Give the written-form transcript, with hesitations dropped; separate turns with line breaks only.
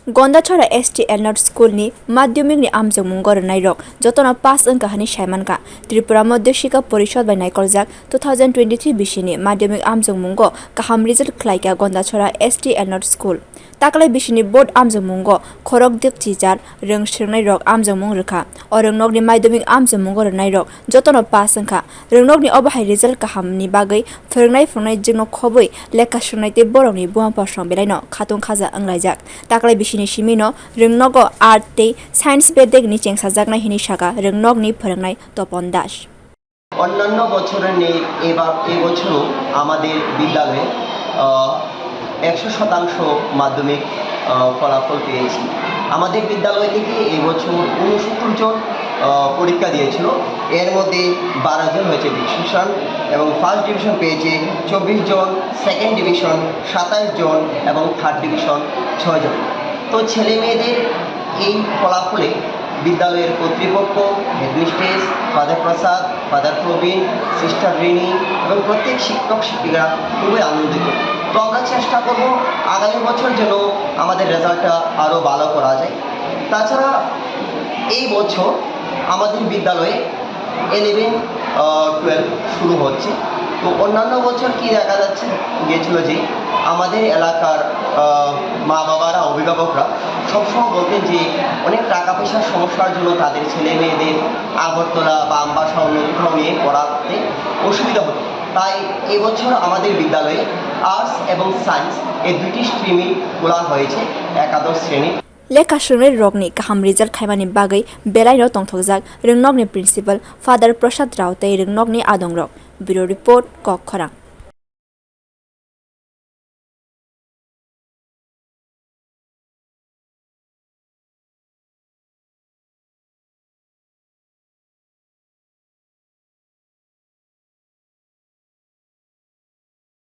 Gandachhera St Arnold School ni Madhyamik ni amjokmungo rinai rok joto 5 wngkha ni saimankha Tripura Madhya Shikha Porishod by Naikolzak 2023 bishini Madhyamik amjokmungo kaham result khwlaikha Gandachhera St Arnold School taklai bishini board amjokmungo khorok dik chijar rwngnai rok amjokmung rekha rwngnogni Madhyamik amjokmungo rinai rok joto 5 wngkha rwngnogni obahai result kaham ni bagwi swrwngnai jingno khobui lekha swrwngnai te borokni buang pasang belai no khatung khaja anglaijak taklai bishini shimino rwngnogo art te science bedek ni chengsajaknai hini saka rwngnogni phwrwngnai topon das
অন্যান্য বছরের নেই এই বছরও আমাদের বিদ্যালয়ে 100% মাধ্যমিক ফলাফল পেয়েছি। আমাদের বিদ্যালয় থেকে এই বছর 69 জন পরীক্ষা দিয়েছিল। এর মধ্যে 12 জন হয়েছে ডিভিশন এবং ফার্স্ট ডিভিশন পেয়েছে 24 জন, সেকেন্ড ডিভিশন 27 জন এবং থার্ড ডিভিশন 6 জন। তো ছেলে মেয়েদের এই ফলাফলে বিদ্যালয়ের কর্তৃপক্ষ, হেডমিস্ট্রেস, ফাদার প্রসাদ, ফাদার প্রবীণ, সিস্টার রিনি এবং প্রত্যেক শিক্ষক শিক্ষিকা খুবই আনন্দিত। তো আমরা চেষ্টা করব আগামী বছর যেন আমাদের রেজাল্টটা আরও ভালো করা যায়। তাছাড়া এই বছর আমাদের বিদ্যালয়ে 11-12 শুরু হচ্ছে। তো অন্যান্য বছর কি দেখা গিয়েছিল যে আমাদের এলাকার মা বাবারা, অভিভাবকরা সবসময় বলতেন যে অনেক টাকা পয়সার সমস্যার জন্য তাদের ছেলে মেয়েদের আগরতলা বা আমবাসা অন্য কোথাও নিয়ে পড়াতে অসুবিধা হতো। তাই এবছর আমাদের বিদ্যালয়ে আর্টস এবং সায়েন্স এই দুটি স্ট্রিমই খোলা হয়েছে একাদশ শ্রেণী।
lekha swrwngnai rokni kaham result khaimani bagwi belai no tongthokjak rwngnogni principal Father Prasad Rao tei rwngnogni adongrok. Bureau report Gandachhera।